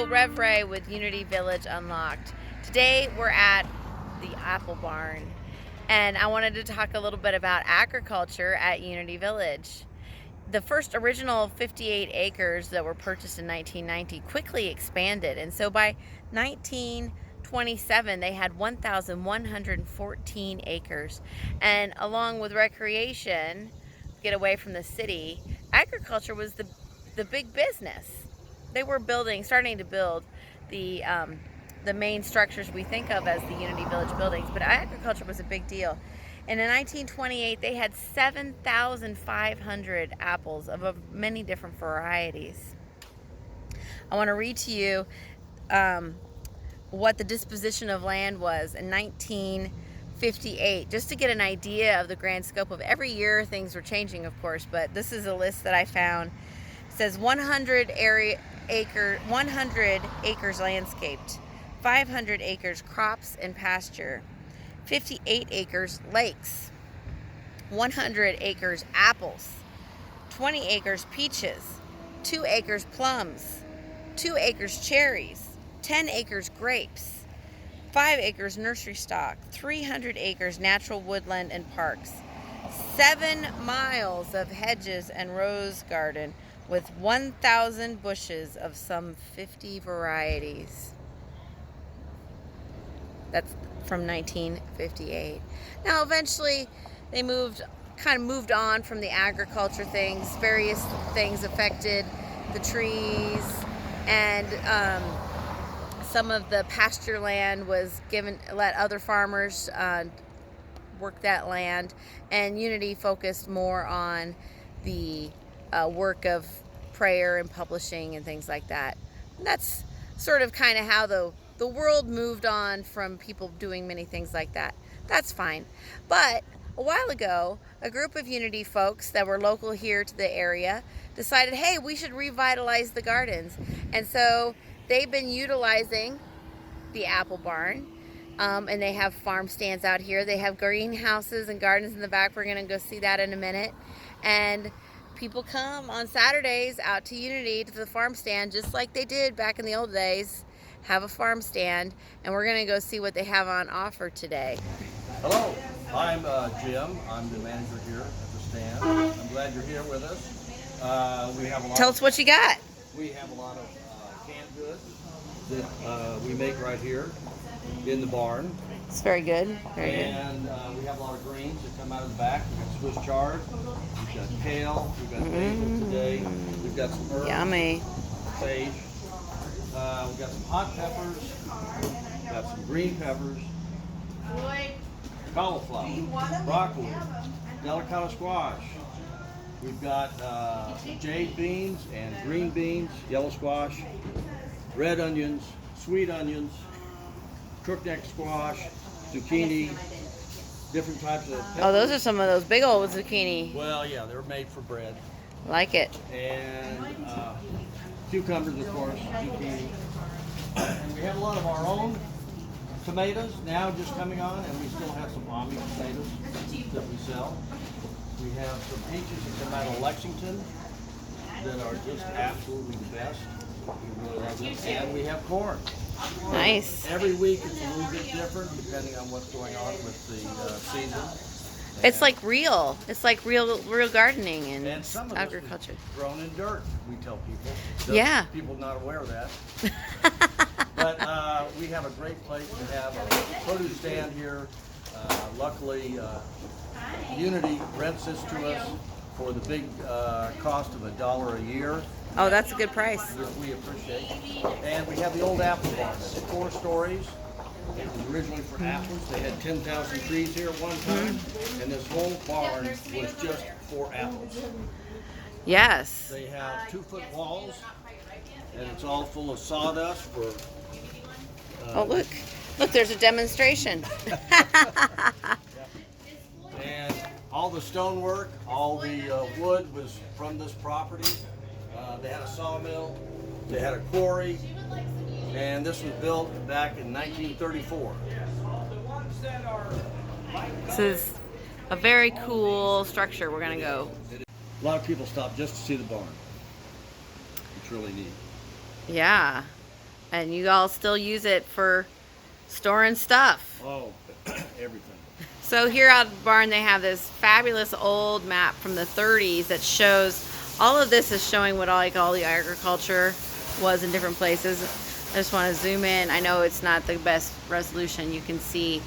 Hello, Rev Ray with Unity Village Unlocked. Today we're at the Apple Barn, and I wanted to talk a little bit about agriculture at Unity Village. The first original 58 acres that were purchased in 1990 quickly expanded, and so by 1927 they had 1,114 acres. And along with recreation, get away from the city, agriculture was the big business. They were starting to build the main structures we think of as the Unity Village buildings, but agriculture was a big deal. And in 1928, they had 7,500 apples of many different varieties. I want to read to you what the disposition of land was in 1958, just to get an idea of the grand scope of every year. Things were changing, of course, but this is a list that I found. It says 100 acres landscaped, 500 acres crops and pasture, 58 acres lakes, 100 acres apples, 20 acres peaches, 2 acres plums, 2 acres cherries, 10 acres grapes, 5 acres nursery stock, 300 acres natural woodland and parks, 7 miles of hedges and rose garden with 1,000 bushes of some 50 varieties. That's from 1958. Now, eventually, they kind of moved on from the agriculture things. Various things affected the trees, and some of the pasture land was let other farmers work that land, and Unity focused more on the work of prayer and publishing and things like that. And that's sort of kind of how the world moved on from people doing many things like that. That's fine. But a while ago, a group of Unity folks that were local here to the area decided, hey, we should revitalize the gardens. And so they've been utilizing the Apple Barn, and they have farm stands out here. They have greenhouses and gardens in the back. We're going to go see that in a minute. And people come on Saturdays out to Unity to the farm stand, just like they did back in the old days, have a farm stand, and we're going to go see what they have on offer today. Hello, I'm Jim. I'm the manager here at the stand. I'm glad you're here with us. We have a lot. Tell us what you got. We have a lot of canned goods that we make right here in the barn. It's very good. Very good. And we have a lot of greens that come out of the back. We've got Swiss chard. We've got kale. We've got basil today. We've got some herbs. Yummy. Sage. We've got some hot peppers. We've got some green peppers. Cauliflower, broccoli, delicata squash. We've got jade beans and green beans, yellow squash, red onions, sweet onions, crookneck squash, zucchini, different types of peppers. Oh, those are some of those big old zucchini. Well, yeah, they're made for bread. Like it. And cucumbers, of course, zucchini. And we have a lot of our own tomatoes now just coming on, and we still have some Omni tomatoes that we sell. We have some peaches that come out of Lexington that are just absolutely the best. We really love them. And we have corn. Nice. Every week it's a little bit different depending on what's going on with the season. It's like real. It's like real gardening and some of agriculture. This is grown in dirt, we tell people. Yeah. People not aware of that. But we have a great place to have a produce stand here. Luckily, Unity rents this to us for the big cost of $1 a year. Oh, that's a good price. Which we appreciate. And we have the old apple barn. It's 4 stories. It was originally for apples. They had 10,000 trees here at one time, and this whole barn was just for apples. Yes. They have 2-foot walls, and it's all full of sawdust for. Oh, look, there's a demonstration. And all the stonework, all the wood was from this property. They had a sawmill, they had a quarry, and this was built back in 1934. This is a very cool structure. We're going to go. A lot of people stop just to see the barn. It's really neat. Yeah. And you all still use it for storing stuff. Oh, everything. So here out at the barn, they have this fabulous old map from the 30s that shows, all of this is showing what all the agriculture was in different places. I just want to zoom in. I know it's not the best resolution. You can see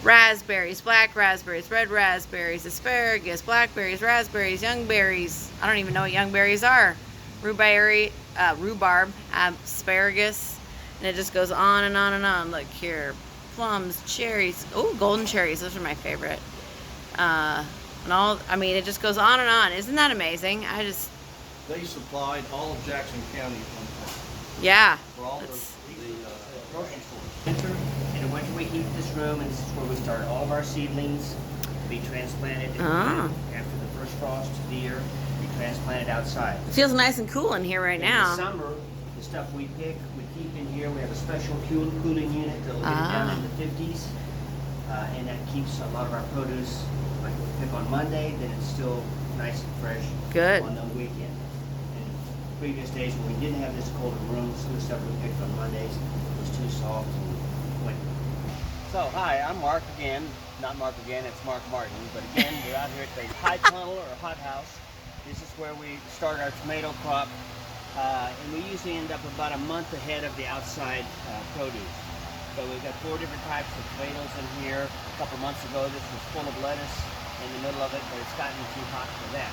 raspberries, black raspberries, red raspberries, asparagus, blackberries, raspberries, young berries. I don't even know what young berries are. Rhubarb, asparagus, and it just goes on and on and on. Look here, plums, cherries. Oh, golden cherries. Those are my favorite. And all, I mean, it just goes on and on. Isn't that amazing? They supplied all of Jackson County at one time. Yeah. For all the grocery stores. Winter, in the winter we heat this room, and this is where we start all of our seedlings to be transplanted. Ah. After the first frost of the year, be transplanted outside. It feels nice and cool in here right In now. the summer, the stuff we pick, we keep in here. We have a special cooling unit that'll get it down in the 50s, and that keeps a lot of our produce. Like we pick on Monday, then it's still nice and fresh. Good. On the weekend. And previous days when we didn't have this colder room, some of the stuff we picked on Mondays was too soft and went. So hi, I'm Mark again. Not Mark again, it's Mark Martin. But again, we're out here at the high tunnel or hot house. This is where we start our tomato crop, and we usually end up about a month ahead of the outside produce. So we've got 4 different types of tomatoes in here. A couple months ago, this was full of lettuce in the middle of it, but it's gotten too hot for that.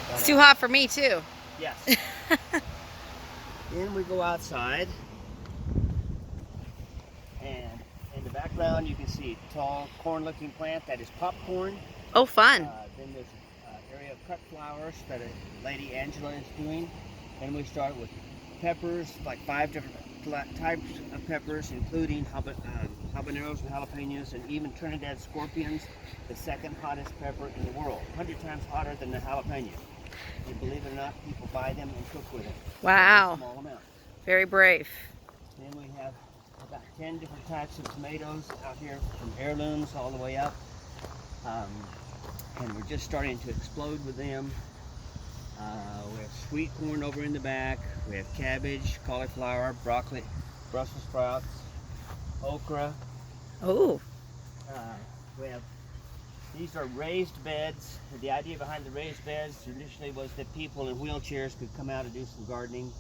But, It's too hot for me too. Yes. Then we go outside, and in the background you can see a tall corn-looking plant that is popcorn. Oh, fun. Then there's an area of cut flowers that a lady Angela is doing. And we start with peppers, like 5 different types of peppers, including habaneros and jalapenos, and even Trinidad scorpions, the second hottest pepper in the world, 100 times hotter than the jalapeno. And believe it or not, people buy them and cook with them. Wow. In small amounts. Very brave. Then we have about 10 different types of tomatoes out here, from heirlooms all the way up. And we're just starting to explode with them. We have sweet corn over in the back. We have cabbage, cauliflower, broccoli, Brussels sprouts, okra. Oh. We have, these are raised beds. The idea behind the raised beds traditionally was that people in wheelchairs could come out and do some gardening.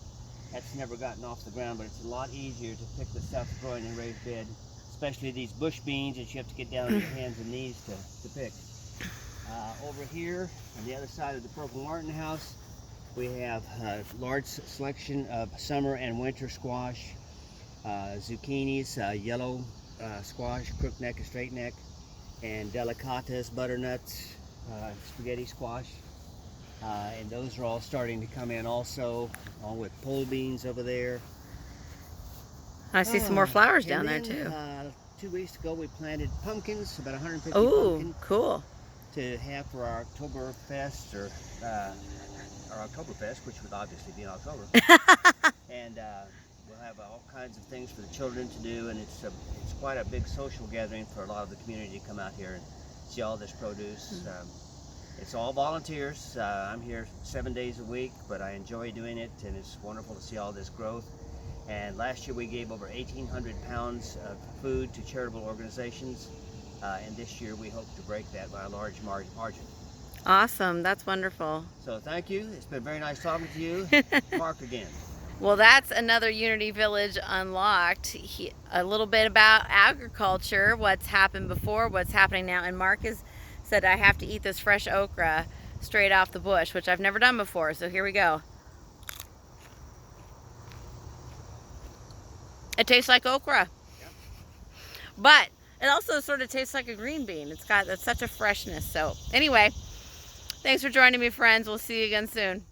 That's never gotten off the ground, but it's a lot easier to pick the stuff growing in raised bed, especially these bush beans that you have to get down on your hands and knees to pick. Over here, on the other side of the Purple Martin house, we have a large selection of summer and winter squash, zucchinis, yellow squash, crookneck and straight neck, and delicatas, butternuts, spaghetti squash. And those are all starting to come in also, along with pole beans over there. I see some more flowers down there then, too. 2 weeks ago we planted pumpkins, about 150 Oh, pumpkins, cool. to have for our Oktoberfest, or our Oktoberfest, which would obviously be in October. And we'll have all kinds of things for the children to do, and it's quite a big social gathering for a lot of the community to come out here and see all this produce. It's all volunteers. I'm here 7 days a week, but I enjoy doing it, and it's wonderful to see all this growth. And last year we gave over 1,800 pounds of food to charitable organizations, and this year we hope to break that by a large margin. Awesome. That's wonderful. So thank you. It's been very nice talking to you. Mark again. Well, that's another Unity Village Unlocked. A little bit about agriculture, what's happened before, what's happening now. And Mark has said I have to eat this fresh okra straight off the bush, which I've never done before. So here we go. It tastes like okra. Yeah. But it also sort of tastes like a green bean. It's got such a freshness. So anyway, thanks for joining me, friends. We'll see you again soon.